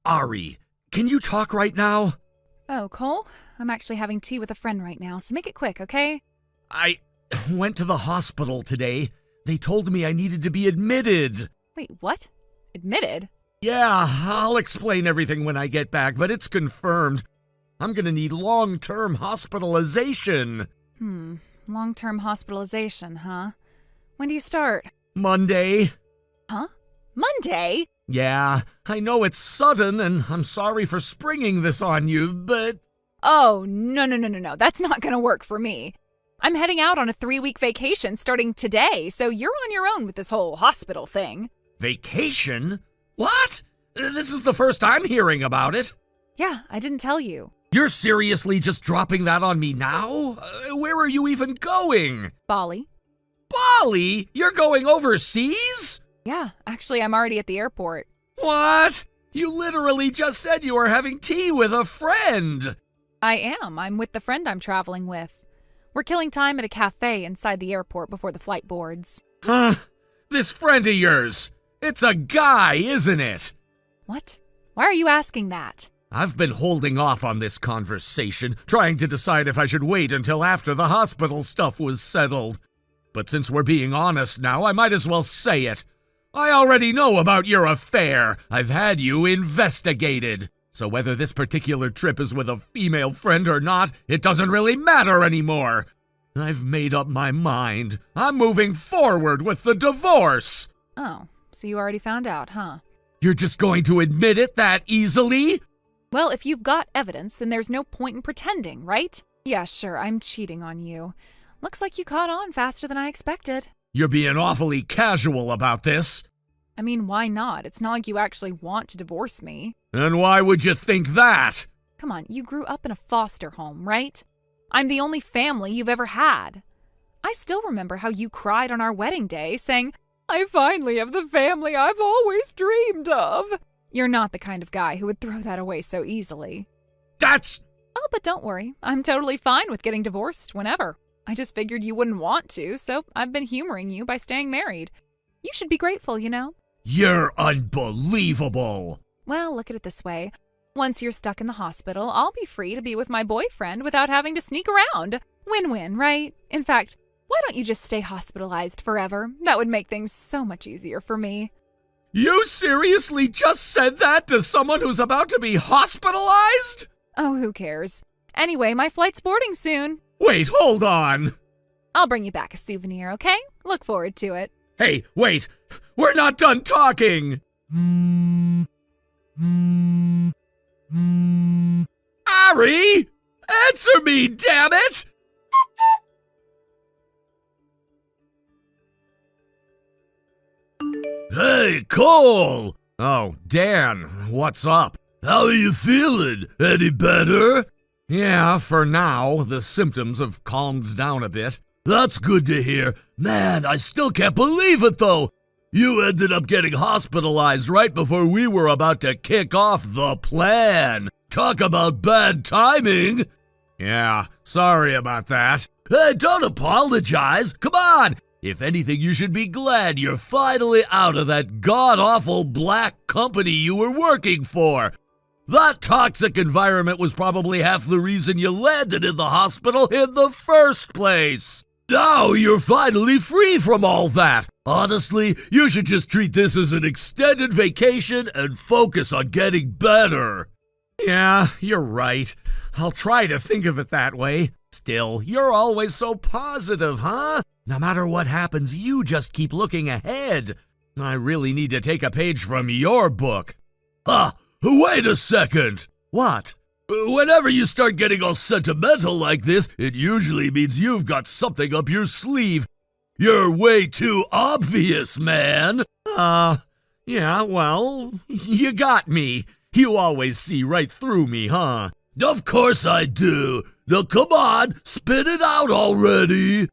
Ari, can you talk right now? Oh, Cole? I'm actually having tea with a friend right now, so make it quick, okay? I went to the hospital today. They told me I needed to be admitted. Wait, what? Admitted? Yeah, I'll explain everything when I get back, but it's confirmed. I'm gonna need long-term hospitalization. Long-term hospitalization, huh? When do you start? Monday. Huh? Monday? Yeah, I know it's sudden, and I'm sorry for springing this on you, but... Oh, no. That's not gonna work for me. I'm heading out on a 3-week vacation starting today, so you're on your own with this whole hospital thing. Vacation? What? This is the first I'm hearing about it. Yeah, I didn't tell you. You're seriously just dropping that on me now? Where are you even going? Bali? Bali? You're going overseas? Yeah, actually, I'm already at the airport. What? You literally just said you were having tea with a friend. I am. I'm with the friend I'm traveling with. We're killing time at a cafe inside the airport before the flight boards. This friend of yours. It's a guy, isn't it? What? Why are you asking that? I've been holding off on this conversation, trying to decide if I should wait until after the hospital stuff was settled. But since we're being honest now, I might as well say it. I already know about your affair. I've had you investigated. So whether this particular trip is with a female friend or not, it doesn't really matter anymore. I've made up my mind. I'm moving forward with the divorce. Oh, so you already found out, huh? You're just going to admit it that easily? Well, if you've got evidence, then there's no point in pretending, right? Yeah, sure, I'm cheating on you. Looks like you caught on faster than I expected. You're being awfully casual about this. I mean, why not? It's not like you actually want to divorce me. And why would you think that? Come on, you grew up in a foster home, right? I'm the only family you've ever had. I still remember how you cried on our wedding day, saying, I finally have the family I've always dreamed of. You're not the kind of guy who would throw that away so easily. That's... Oh, but don't worry. I'm totally fine with getting divorced whenever. I just figured you wouldn't want to, so I've been humoring you by staying married. You should be grateful, you know? You're unbelievable. Well, look at it this way. Once you're stuck in the hospital, I'll be free to be with my boyfriend without having to sneak around. Win-win, right? In fact, why don't you just stay hospitalized forever? That would make things so much easier for me. You seriously just said that to someone who's about to be hospitalized? Oh, who cares? Anyway, my flight's boarding soon. Wait, hold on. I'll bring you back a souvenir, okay? Look forward to it. Hey, wait. We're not done talking. Ari! Answer me, damn it! Hey, Cole! Oh, Dan, what's up? How are you feeling? Any better? Yeah, for now. The symptoms have calmed down a bit. That's good to hear. Man, I still can't believe it, though. You ended up getting hospitalized right before we were about to kick off the plan. Talk about bad timing. Yeah, sorry about that. Hey, don't apologize. Come on. If anything, you should be glad you're finally out of that god-awful black company you were working for. That toxic environment was probably half the reason you landed in the hospital in the first place. Now you're finally free from all that. Honestly, you should just treat this as an extended vacation and focus on getting better. Yeah, you're right. I'll try to think of it that way. Still, you're always so positive, huh? No matter what happens, you just keep looking ahead. I really need to take a page from your book. Wait a second. What? Whenever you start getting all sentimental like this, it usually means you've got something up your sleeve. You're way too obvious, man. Yeah, well, you got me. You always see right through me, huh? Of course I do. Now come on, spit it out already.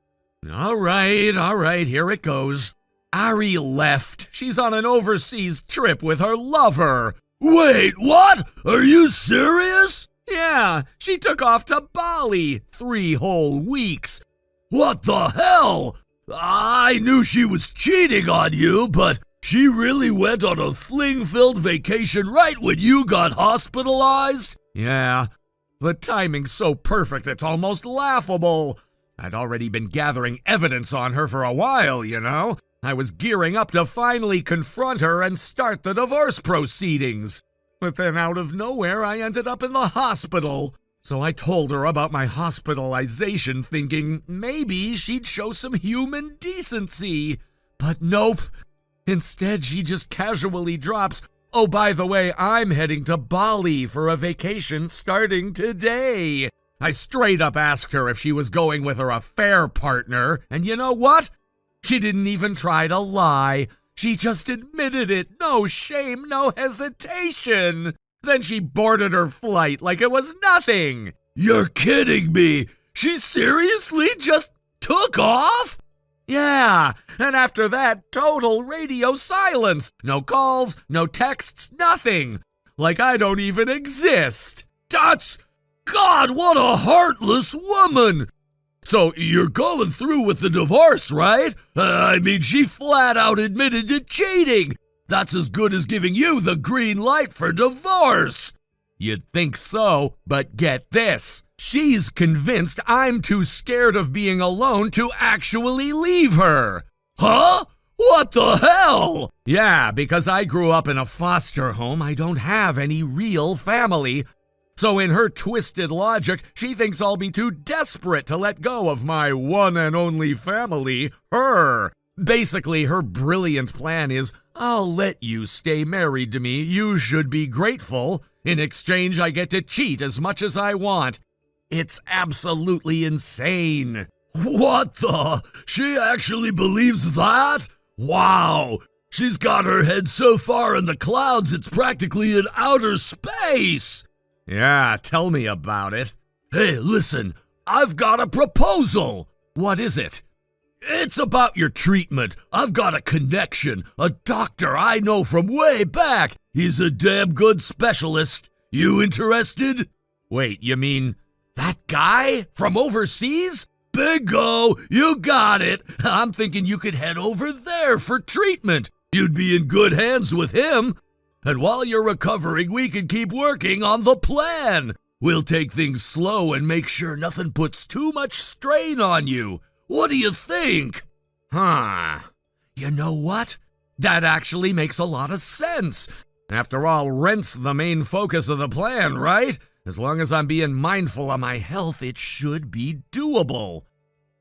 All right, here it goes. Ari left. She's on an overseas trip with her lover. Wait, what? Are you serious? Yeah, she took off to Bali 3 whole weeks. What the hell? I knew she was cheating on you, but She really went on a fling-filled vacation right when you got hospitalized? Yeah, the timing's so perfect it's almost laughable. I'd already been gathering evidence on her for a while, you know. I was gearing up to finally confront her and start the divorce proceedings. But then out of nowhere, I ended up in the hospital. So I told her about my hospitalization, thinking maybe she'd show some human decency. But nope. Instead, she just casually drops, "Oh, by the way, I'm heading to Bali for a vacation starting today." I straight up asked her if she was going with her affair partner, and you know what? She didn't even try to lie. She just admitted it. No shame, no hesitation. Then she boarded her flight like it was nothing. You're kidding me. She seriously just took off? Yeah, and after that, total radio silence. No calls, no texts, nothing. Like I don't even exist. God, what a heartless woman. So you're going through with the divorce, right? I mean, she flat out admitted to cheating. That's as good as giving you the green light for divorce. You'd think so, but get this. She's convinced I'm too scared of being alone to actually leave her. Huh? What the hell? Yeah, because I grew up in a foster home, I don't have any real family. So in her twisted logic, she thinks I'll be too desperate to let go of my one and only family, her. Basically, her brilliant plan is, I'll let you stay married to me, you should be grateful. In exchange, I get to cheat as much as I want. It's absolutely insane. What the? She actually believes that? Wow! She's got her head so far in the clouds it's practically in outer space! Yeah, tell me about it. Hey, listen, I've got a proposal! What is it? It's about your treatment. I've got a connection, a doctor I know from way back. He's a damn good specialist. You interested? Wait, you mean that guy from overseas? Bingo! You got it! I'm thinking you could head over there for treatment. You'd be in good hands with him. And while you're recovering, we can keep working on the plan. We'll take things slow and make sure nothing puts too much strain on you. What do you think? Huh. You know what? That actually makes a lot of sense. After all, rent's the main focus of the plan, right? As long as I'm being mindful of my health, it should be doable.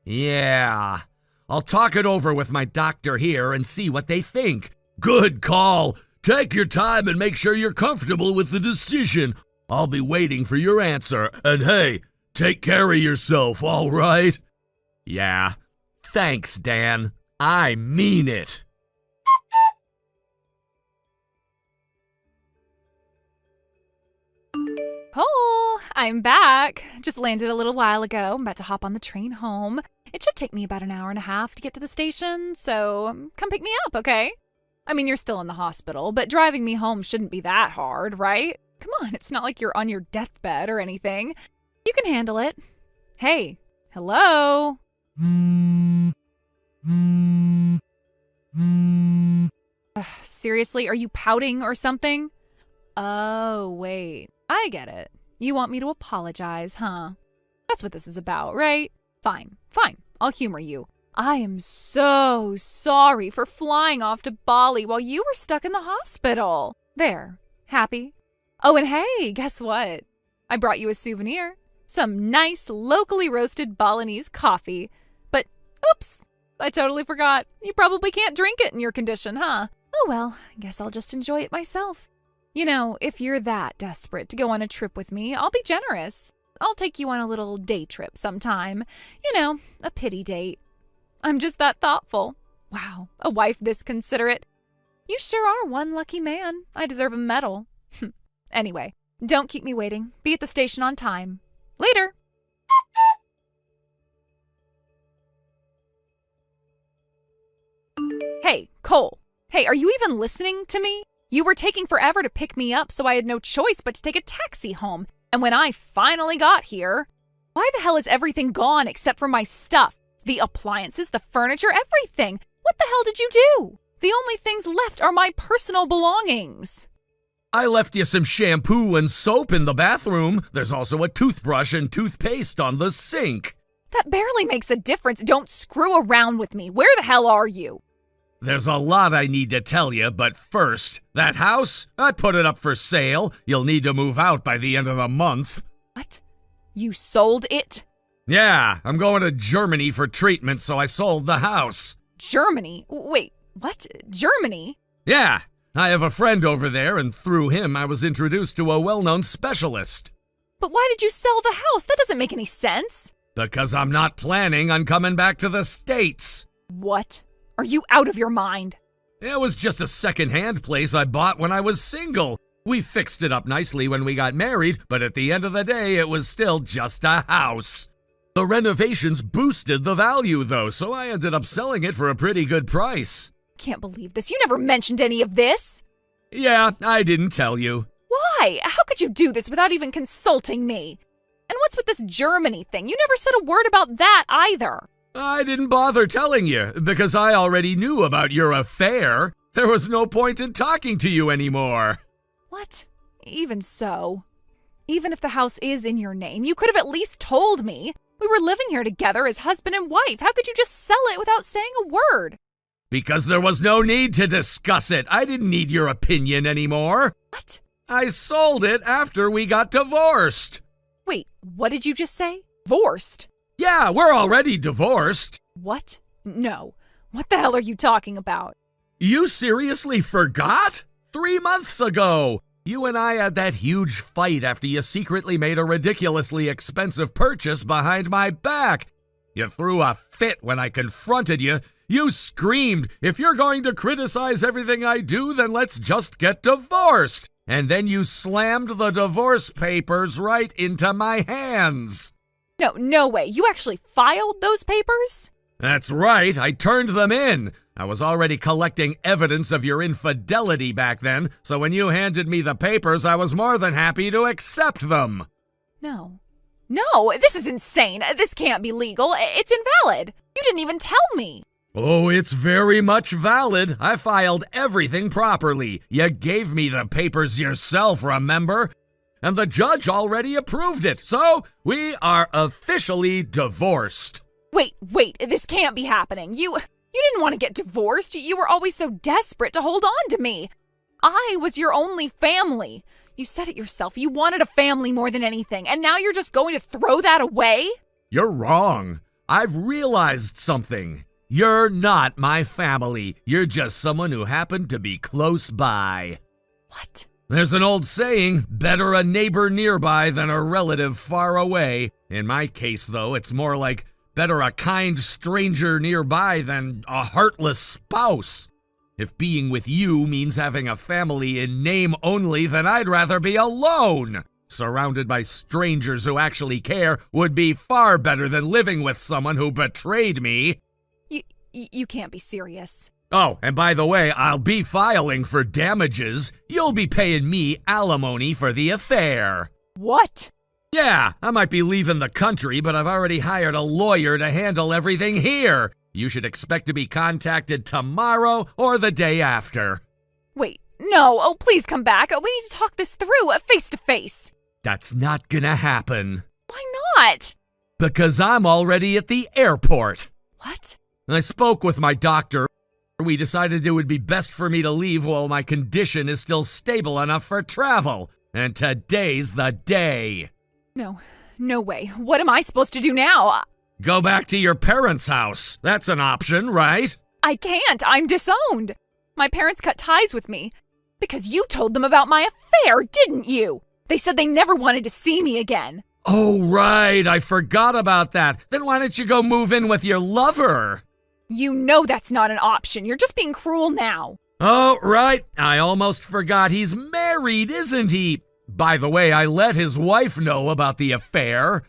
Yeah. I'll talk it over with my doctor here and see what they think. Good call. Take your time and make sure you're comfortable with the decision. I'll be waiting for your answer. And hey, take care of yourself, all right? Yeah. Thanks, Dan. I mean it. Cole, I'm back. Just landed a little while ago. I'm about to hop on the train home. It should take me about an hour and a half to get to the station, so come pick me up, okay? I mean, you're still in the hospital, but driving me home shouldn't be that hard, right? Come on, it's not like you're on your deathbed or anything. You can handle it. Hey, hello? Seriously, are you pouting or something? Oh, wait. I get it. You want me to apologize, huh? That's what this is about, right? Fine. I'll humor you. I am so sorry for flying off to Bali while you were stuck in the hospital. There. Happy? Oh, and hey, guess what? I brought you a souvenir. Some nice, locally roasted Balinese coffee. But, oops, I totally forgot. You probably can't drink it in your condition, huh? Oh well, I guess I'll just enjoy it myself. You know, if you're that desperate to go on a trip with me, I'll be generous. I'll take you on a little day trip sometime. You know, a pity date. I'm just that thoughtful. Wow, a wife this considerate. You sure are one lucky man. I deserve a medal. Anyway, don't keep me waiting. Be at the station on time. Later. Hey, Cole. Hey, are you even listening to me? You were taking forever to pick me up, so I had no choice but to take a taxi home. And when I finally got here, why the hell is everything gone except for my stuff? The appliances, the furniture, everything. What the hell did you do? The only things left are my personal belongings. I left you some shampoo and soap in the bathroom. There's also a toothbrush and toothpaste on the sink. That barely makes a difference. Don't screw around with me. Where the hell are you? There's a lot I need to tell you, but first, that house, I put it up for sale. You'll need to move out by the end of the month. What? You sold it? Yeah, I'm going to Germany for treatment, so I sold the house. Germany? Wait, what? Germany? Yeah, I have a friend over there, and through him I was introduced to a well-known specialist. But why did you sell the house? That doesn't make any sense. Because I'm not planning on coming back to the States. What? Are you out of your mind? It was just a second-hand place I bought when I was single. We fixed it up nicely when we got married, but at the end of the day, it was still just a house. The renovations boosted the value, though, so I ended up selling it for a pretty good price. Can't believe this. You never mentioned any of this. Yeah, I didn't tell you. Why? How could you do this without even consulting me? And what's with this Germany thing? You never said a word about that either. I didn't bother telling you, because I already knew about your affair. There was no point in talking to you anymore. What? Even so. Even if the house is in your name, you could have at least told me. We were living here together as husband and wife. How could you just sell it without saying a word? Because there was no need to discuss it. I didn't need your opinion anymore. What? I sold it after we got divorced. Wait, what did you just say? Divorced? Yeah, we're already divorced. What? No. What the hell are you talking about? You seriously forgot? 3 months ago, you and I had that huge fight after you secretly made a ridiculously expensive purchase behind my back. You threw a fit when I confronted you. You screamed, "If you're going to criticize everything I do, then let's just get divorced." And then you slammed the divorce papers right into my hands. No way. You actually filed those papers? That's right. I turned them in. I was already collecting evidence of your infidelity back then, so when you handed me the papers, I was more than happy to accept them. No, this is insane. This can't be legal. It's invalid. You didn't even tell me. Oh, it's very much valid. I filed everything properly. You gave me the papers yourself, remember? And the judge already approved it, so we are officially divorced. Wait, this can't be happening. You didn't want to get divorced. You were always so desperate to hold on to me. I was your only family. You said it yourself. You wanted a family more than anything, and now you're just going to throw that away? You're wrong. I've realized something. You're not my family. You're just someone who happened to be close by. What? There's an old saying, better a neighbor nearby than a relative far away. In my case, though, it's more like better a kind stranger nearby than a heartless spouse. If being with you means having a family in name only, then I'd rather be alone. Surrounded by strangers who actually care would be far better than living with someone who betrayed me. You can't be serious. Oh, and by the way, I'll be filing for damages. You'll be paying me alimony for the affair. What? Yeah, I might be leaving the country, but I've already hired a lawyer to handle everything here. You should expect to be contacted tomorrow or the day after. Wait, no. Oh, please come back. We need to talk this through, face to face. That's not gonna happen. Why not? Because I'm already at the airport. What? I spoke with my doctor. We decided it would be best for me to leave while my condition is still stable enough for travel. And today's the day. No way. What am I supposed to do now? Go back to your parents' house. That's an option, right? I can't. I'm disowned. My parents cut ties with me because you told them about my affair, didn't you? They said they never wanted to see me again. Oh, right. I forgot about that. Then why don't you go move in with your lover? You know that's not an option. You're just being cruel now. Oh, right. I almost forgot he's married, isn't he? By the way, I let his wife know about the affair.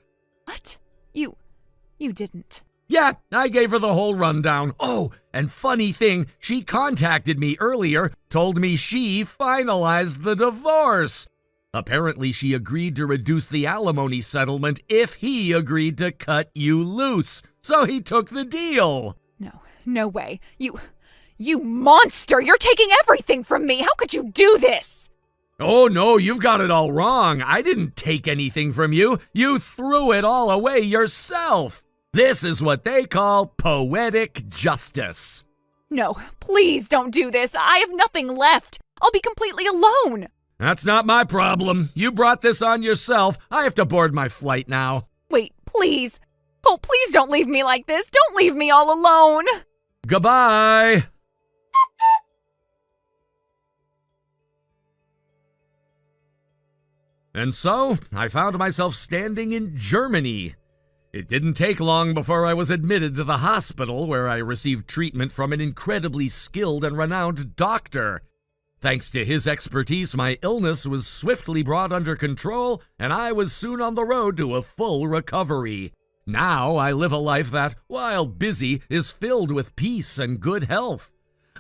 What? You didn't. Yeah, I gave her the whole rundown. Oh, and funny thing, she contacted me earlier, told me she finalized the divorce. Apparently, she agreed to reduce the alimony settlement if he agreed to cut you loose. So he took the deal. No way. You You monster! You're taking everything from me! How could you do this? Oh no, you've got it all wrong. I didn't take anything from you. You threw it all away yourself. This is what they call poetic justice. No, please don't do this. I have nothing left. I'll be completely alone. That's not my problem. You brought this on yourself. I have to board my flight now. Wait, please. Oh, please don't leave me like this. Don't leave me all alone. Goodbye. And so, I found myself standing in Germany. It didn't take long before I was admitted to the hospital, where I received treatment from an incredibly skilled and renowned doctor. Thanks to his expertise, my illness was swiftly brought under control, and I was soon on the road to a full recovery. Now I live a life that, while busy, is filled with peace and good health.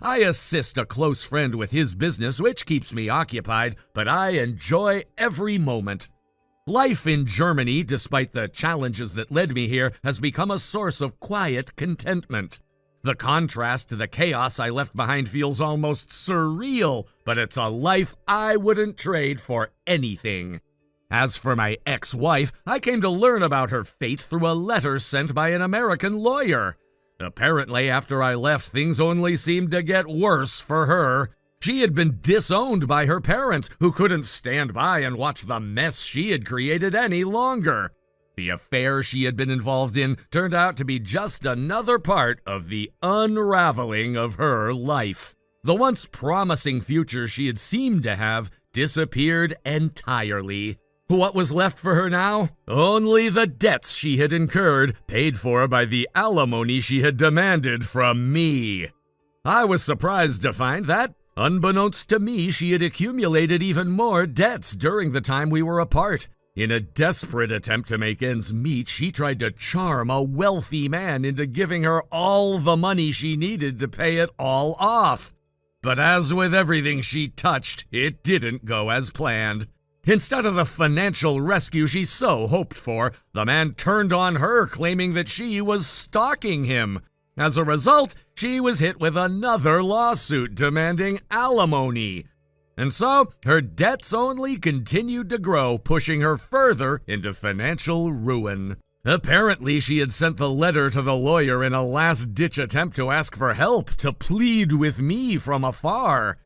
I assist a close friend with his business, which keeps me occupied, but I enjoy every moment. Life in Germany, despite the challenges that led me here, has become a source of quiet contentment. The contrast to the chaos I left behind feels almost surreal, but it's a life I wouldn't trade for anything. As for my ex-wife, I came to learn about her fate through a letter sent by an American lawyer. Apparently, after I left, things only seemed to get worse for her. She had been disowned by her parents, who couldn't stand by and watch the mess she had created any longer. The affair she had been involved in turned out to be just another part of the unraveling of her life. The once promising future she had seemed to have disappeared entirely. What was left for her now? Only the debts she had incurred, paid for by the alimony she had demanded from me. I was surprised to find that, unbeknownst to me, she had accumulated even more debts during the time we were apart. In a desperate attempt to make ends meet, she tried to charm a wealthy man into giving her all the money she needed to pay it all off. But as with everything she touched, it didn't go as planned. Instead of the financial rescue she so hoped for, the man turned on her, claiming that she was stalking him. As a result, she was hit with another lawsuit demanding alimony. And so, her debts only continued to grow, pushing her further into financial ruin. Apparently, she had sent the letter to the lawyer in a last-ditch attempt to ask for help, to plead with me from afar.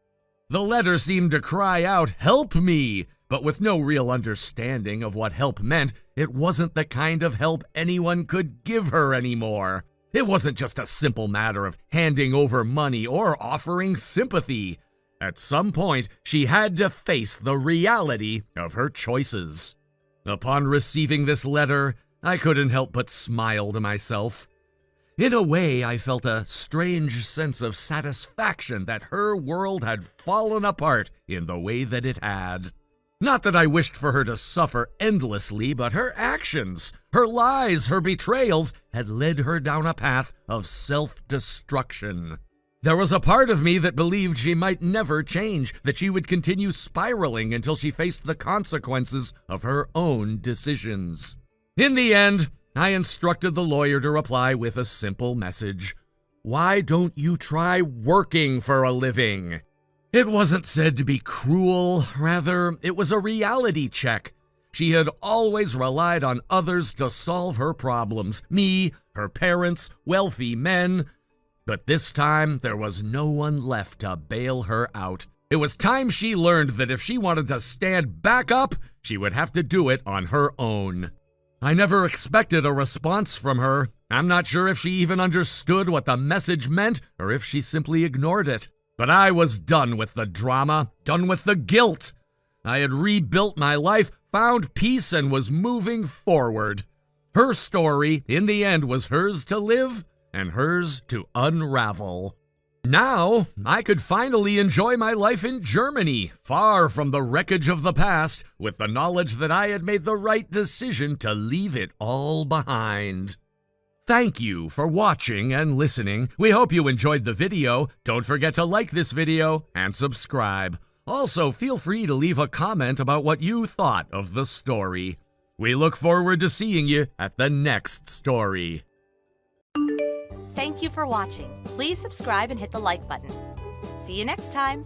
The letter seemed to cry out, "Help me!" But with no real understanding of what help meant, it wasn't the kind of help anyone could give her anymore. It wasn't just a simple matter of handing over money or offering sympathy. At some point, she had to face the reality of her choices. Upon receiving this letter, I couldn't help but smile to myself. In a way, I felt a strange sense of satisfaction that her world had fallen apart in the way that it had. Not that I wished for her to suffer endlessly, but her actions, her lies, her betrayals had led her down a path of self-destruction. There was a part of me that believed she might never change, that she would continue spiraling until she faced the consequences of her own decisions. In the end, I instructed the lawyer to reply with a simple message. Why don't you try working for a living? It wasn't said to be cruel, rather, it was a reality check. She had always relied on others to solve her problems, me, her parents, wealthy men. But this time, there was no one left to bail her out. It was time she learned that if she wanted to stand back up, she would have to do it on her own. I never expected a response from her. I'm not sure if she even understood what the message meant or if she simply ignored it. But I was done with the drama, done with the guilt. I had rebuilt my life, found peace, and was moving forward. Her story, in the end, was hers to live and hers to unravel. Now, I could finally enjoy my life in Germany, far from the wreckage of the past, with the knowledge that I had made the right decision to leave it all behind. Thank you for watching and listening. We hope you enjoyed the video. Don't forget to like this video and subscribe. Also, feel free to leave a comment about what you thought of the story. We look forward to seeing you at the next story. Thank you for watching. Please subscribe and hit the like button. See you next time.